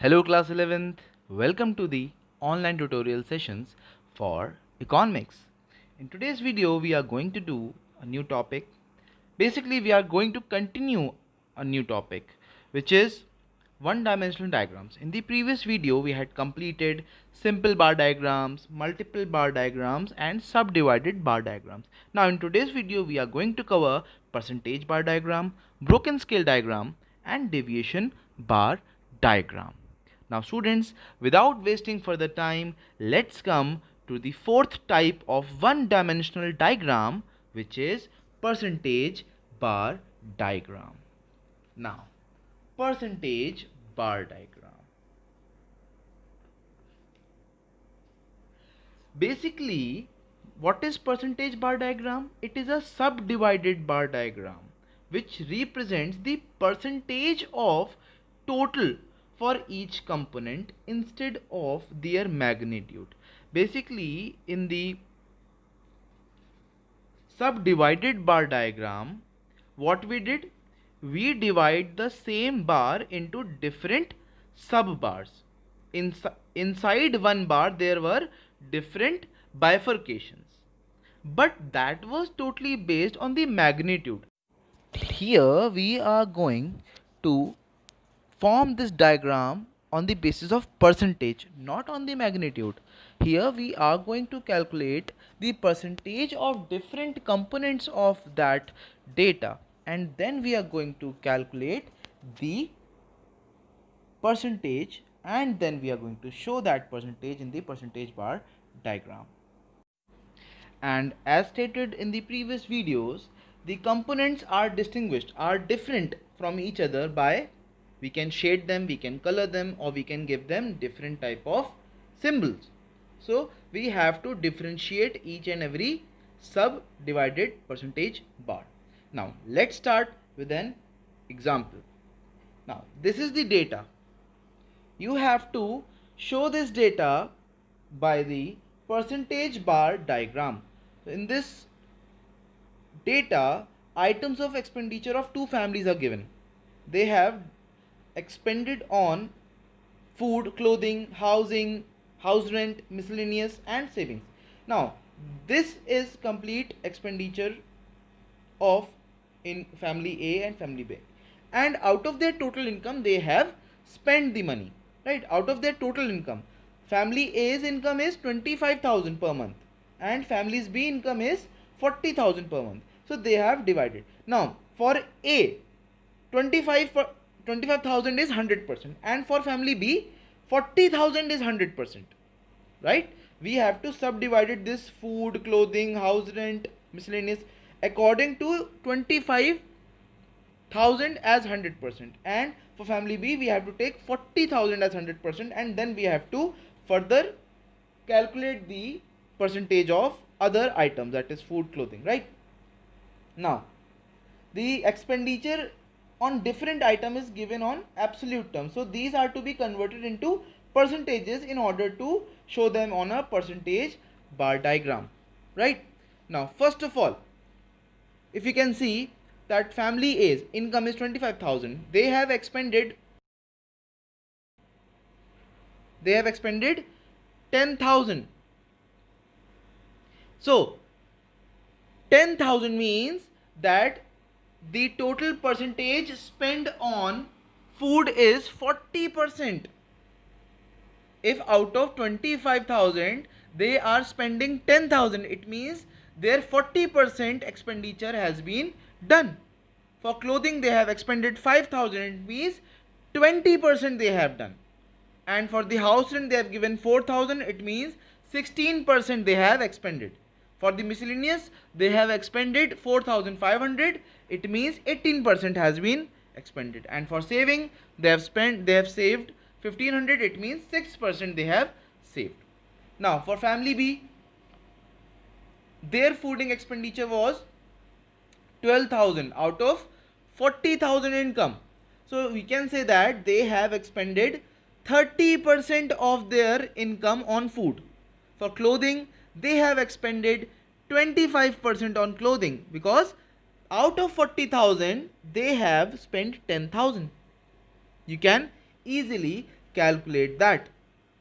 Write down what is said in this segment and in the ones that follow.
Hello class 11th, welcome to the online tutorial sessions for economics. In today's video we are going to do a new topic. Basically we are going to continue a new topic which is one-dimensional diagrams. In the previous video we had completed simple bar diagrams, multiple bar diagrams and subdivided bar diagrams. Now in today's video we are going to cover percentage bar diagram, broken scale diagram and deviation bar diagram. Now students, without wasting further time, let's come to the fourth type of one-dimensional diagram, which is percentage bar diagram. Now, percentage bar diagram. Basically, what is percentage bar diagram? It is a subdivided bar diagram which represents the percentage of total for each component instead of their magnitude. Basically, in the subdivided bar diagram, what we did? We divide the same bar into different sub bars. Inside one bar there were different bifurcations, but that was totally based on the magnitude. Here we are going to form this diagram on the basis of percentage, not on the magnitude. Here we are going to calculate the percentage of different components of that data, and then we are going to calculate the percentage, and then we are going to show that percentage in the percentage bar diagram. And as stated in the previous videos, the components are distinguished, are different from each other by, we can shade them, we can color them, or we can give them different type of symbols. So we have to differentiate each and every subdivided percentage bar. Now let's start with an example. Now this is the data. You have to show this data by the percentage bar diagram. In this data, items of expenditure of two families are given. They have expended on food, clothing, housing, house rent, miscellaneous and savings. Now this is complete expenditure of in family A and family B, and out of their total income they have spent the money, right? Out of their total income, family A's income is 25,000 per month and family's B income is 40,000 per month. So they have divided. Now for A, 25,000 is 100%, and for family B 40,000 is 100%, right? We have to subdivide this food, clothing, house rent, miscellaneous according to 25,000 as 100%, and for family B we have to take 40,000 as 100%, and then we have to further calculate the percentage of other items, that is food, clothing, right? Now the expenditure on different item is given on absolute terms, so these are to be converted into percentages in order to show them on a percentage bar diagram, right? Now first of all, if you can see that family A's income is 25,000, they have expended 10,000. So 10,000 means that the total percentage spent on food is 40%. If out of 25,000 they are spending 10,000, it means their 40% expenditure has been done. For clothing they have expended 5,000, it means 20% they have done. And for the house rent they have given 4,000, it means 16% they have expended. For the miscellaneous they have expended 4,500, it means 18% has been expended. And for saving they have saved 1,500, it means 6% they have saved. Now for family B, their fooding expenditure was 12,000 out of 40,000 income. So we can say that they have expended 30% of their income on food. For clothing they have expended 25% on clothing, because out of 40,000 they have spent 10,000. You can easily calculate that.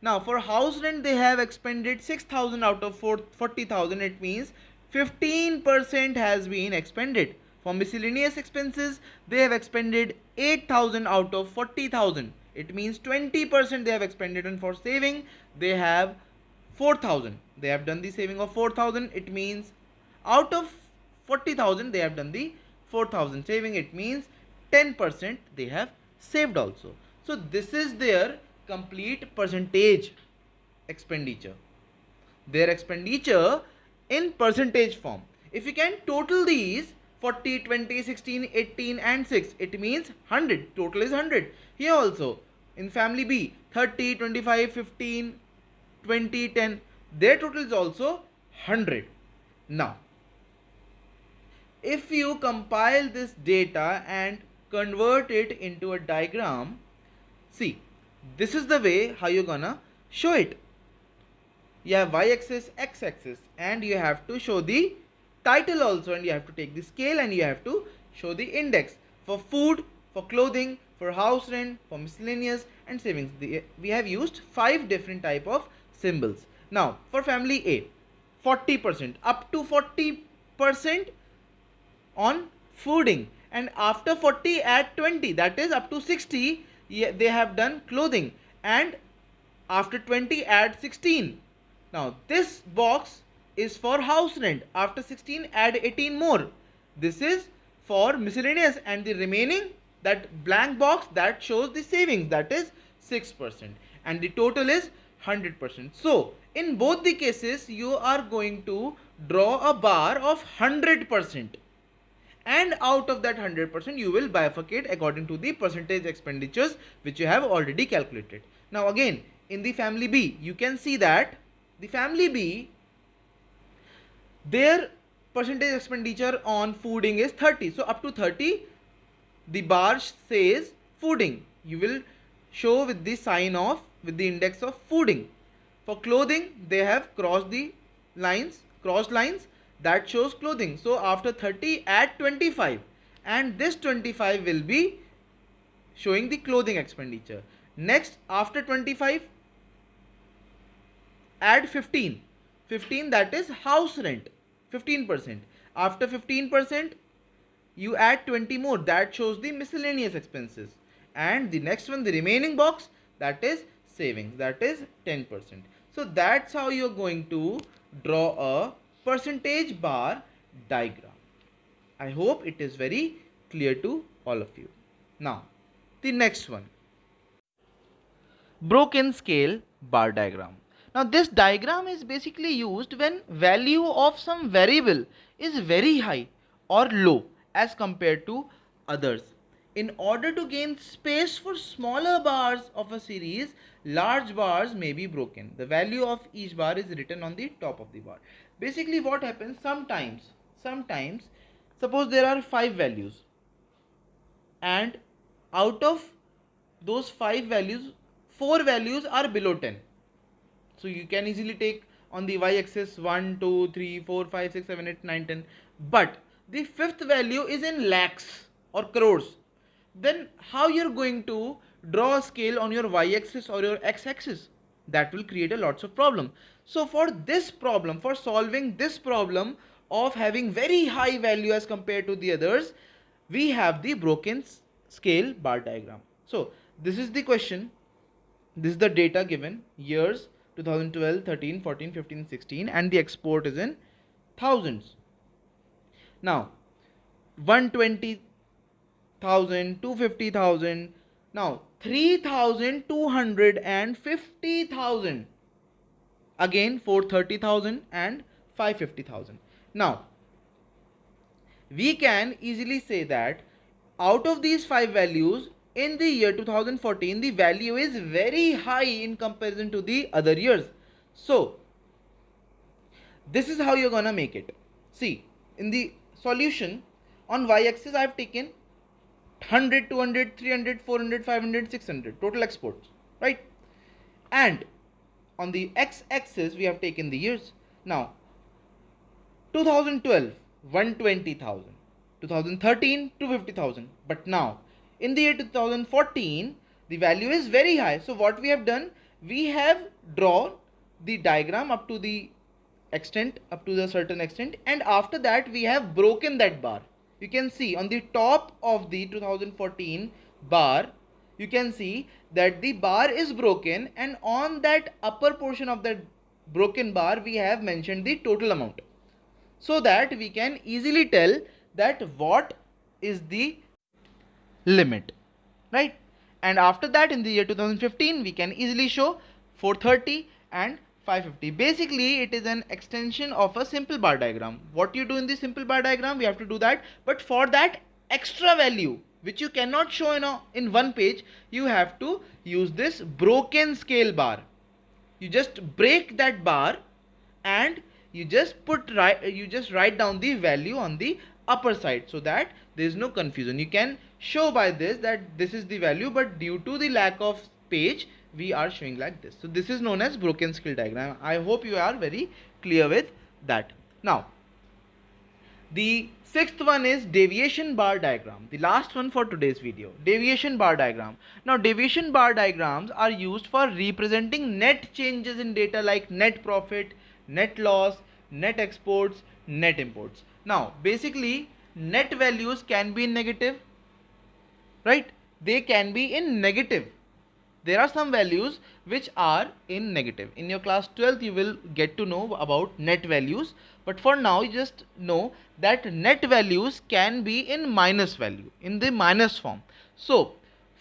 Now for house rent they have expended 6,000 out of 40,000. It means 15% has been expended. For miscellaneous expenses they have expended 8,000 out of 40,000. It means 20% they have expended. And for saving they have 4,000. They have done the saving of 4,000. It means out of 40,000 they have done the 4,000 saving. It means 10% they have saved also. So this is their complete percentage expenditure. Their expenditure in percentage form. If you can total these 40, 20, 16, 18 and 6, it means 100. Total is 100. Here also in family B 30, 25, 15, 20, 10, their total is also 100. Now if you compile this data and convert it into a diagram, see, this is the way how you're gonna show it. You have y-axis, x-axis, and you have to show the title also, and you have to take the scale and you have to show the index for food, for clothing, for house rent, for miscellaneous and savings. We have used 5 different type of symbols. Now for family A, 40%, up to 40% on fooding, and after 40 add 20, that is up to 60. They have done clothing, and after 20 add 16. Now this box is for house rent, after 16 add 18 more. This is for miscellaneous, and the remaining, that blank box, that shows the savings, that is 6%, and the total is 100%. So in both the cases you are going to draw a bar of 100%. And out of that 100% you will bifurcate according to the percentage expenditures which you have already calculated. Now again in the family B, you can see that the family B, their percentage expenditure on fooding is 30. So up to 30 the bar says fooding. You will show with the sign of, with the index of fooding. For clothing they have crossed the lines, crossed lines, that shows clothing. So after 30 add 25, and this 25 will be showing the clothing expenditure. Next after 25 add 15, that is house rent, 15%. After 15% you add 20 more, that shows the miscellaneous expenses. And the next one, the remaining box, that is savings, that is 10%. So that's how you're going to draw a percentage bar diagram. I hope it is very clear to all of you. Now the next one, broken scale bar diagram. Now this diagram is basically used when value of some variable is very high or low as compared to others. In order to gain space for smaller bars of a series, large bars may be broken. The value of each bar is written on the top of the bar. Basically what happens, sometimes suppose there are 5 values, and out of those 5 values 4 values are below 10. So you can easily take on the y-axis 1, 2, 3, 4, 5, 6, 7, 8, 9, 10. But the 5th value is in lakhs or crores. Then how you're going to draw a scale on your y-axis or your x-axis? That will create a lots of problem. So for this problem, for solving this problem of having very high value as compared to the others, we have the broken scale bar diagram. So this is the question. This is the data given, years 2012, 13, 14, 15, 16, and the export is in thousands. Now 120,000, 250,000, now 3,200 and 50,000, again 430,000 and 550,000. Now we can easily say that out of these 5 values, in the year 2014 the value is very high in comparison to the other years. So this is how you're gonna make it. See, in the solution on y-axis I have taken 100, 200, 300, 400, 500, 600 total exports, right? And on the x-axis we have taken the years. Now 2012 120,000, 2013 250,000, but now in the year 2014 The value is very high. So what we have done, we have drawn the diagram up to the extent, up to the certain extent, and after that we have broken that bar. You can see on the top of the 2014 bar, you can see that the bar is broken, and on that upper portion of that broken bar we have mentioned the total amount, so that we can easily tell that what is the limit, right? And after that, in the year 2015, we can easily show 430 and 550. Basically, it is an extension of a simple bar diagram. What you do in the simple bar diagram, we have to do that, but for that extra value which you cannot show in one page, you have to use this broken scale bar. You just break that bar and you just write down the value on the upper side, so that there is no confusion. You can show by this that this is the value, but due to the lack of page we are showing like this. So this is known as broken scale diagram. I hope you are very clear with that. Now the sixth one is deviation bar diagram, the last one for today's video. Deviation bar diagram. Now deviation bar diagrams are used for representing net changes in data like net profit, net loss, net exports, net imports. Now basically net values can be in negative, right? They can be in negative. There are some values which are in negative. In your class 12th you will get to know about net values, but for now you just know that net values can be in minus value, in the minus form. So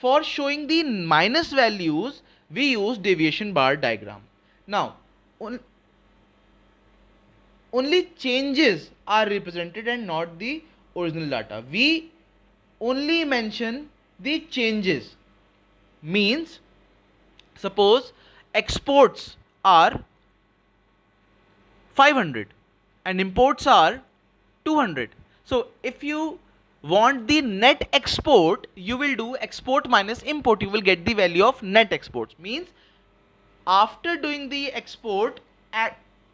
for showing the minus values we use deviation bar diagram. Now only changes are represented and not the original data. We only mention the changes. Means suppose exports are 500 and imports are 200. So if you want the net export, you will do export minus import. You will get the value of net exports. Means after doing the export,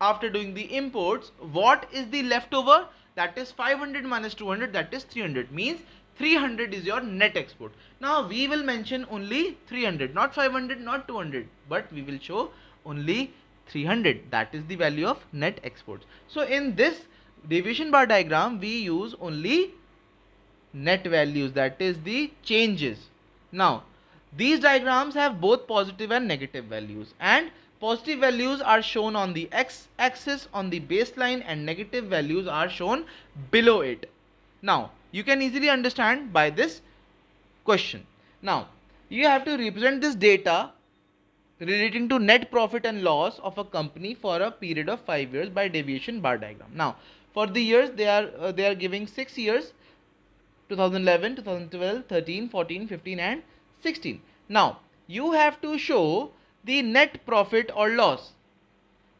after doing the imports, what is the leftover? That is 500 minus 200, that is 300. Means 300 is your net export. Now we will mention only 300, not 500, not 200, but we will show only 300. That is the value of net exports. So in this deviation bar diagram we use only net values, that is the changes. Now these diagrams have both positive and negative values, and positive values are shown on the x-axis on the baseline and negative values are shown below it. Now you can easily understand by this question. Now you have to represent this data relating to net profit and loss of a company for a period of 5 years by deviation bar diagram. Now for the years they are giving 6 years, 2011, 2012, 13, 14, 15 and 16. Now you have to show the net profit or loss.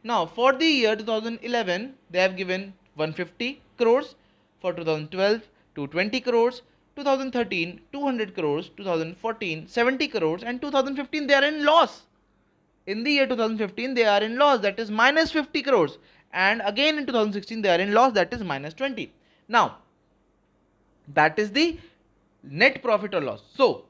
Now for the year 2011 they have given 150 crores, for 2012 220 crores, 2013 200 crores, 2014 70 crores and 2015 they are in loss. In the year 2015 they are in loss, that is minus 50 crores, and again in 2016 they are in loss, that is minus 20. Now that is the net profit or loss. So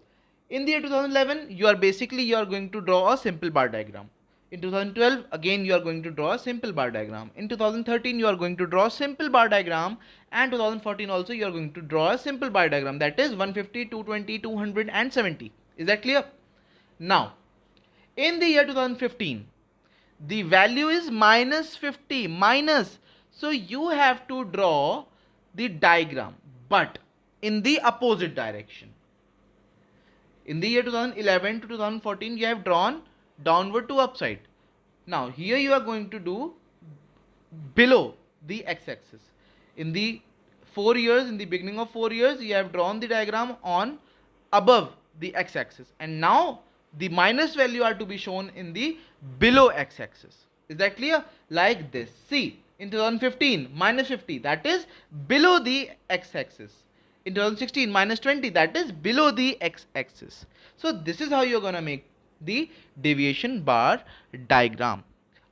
in the year 2011 you are going to draw a simple bar diagram. In 2012 again you are going to draw a simple bar diagram. In 2013 you are going to draw a simple bar diagram, and 2014 also you are going to draw a simple bar diagram, that is 150, 220, 200 and 70. Is that clear? Now in the year 2015 the value is minus 50, minus, so you have to draw the diagram but in the opposite direction. In the year 2011 to 2014 you have drawn downward to upside. Now here you are going to do below the x-axis. In the 4 years, in the beginning of 4 years you have drawn the diagram on above the x-axis, and now the minus value are to be shown in the below x-axis. Is that clear? Like this. See, in 2015 minus 50, that is below the x-axis. In 2016 minus 20, that is below the x-axis. So this is how you're gonna make the deviation bar diagram.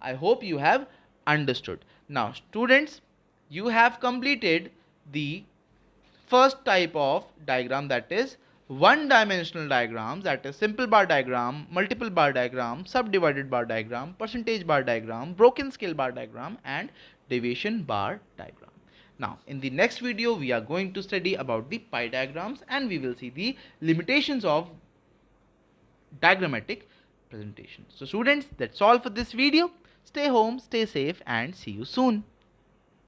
I hope you have understood. Now students, you have completed the first type of diagram, that is one dimensional diagrams, that is simple bar diagram, multiple bar diagram, subdivided bar diagram, percentage bar diagram, broken scale bar diagram, and deviation bar diagram. Now in the next video we are going to study about the pie diagrams, and we will see the limitations of diagrammatic presentation. So students, that's all for this video. Stay home, stay safe, and see you soon.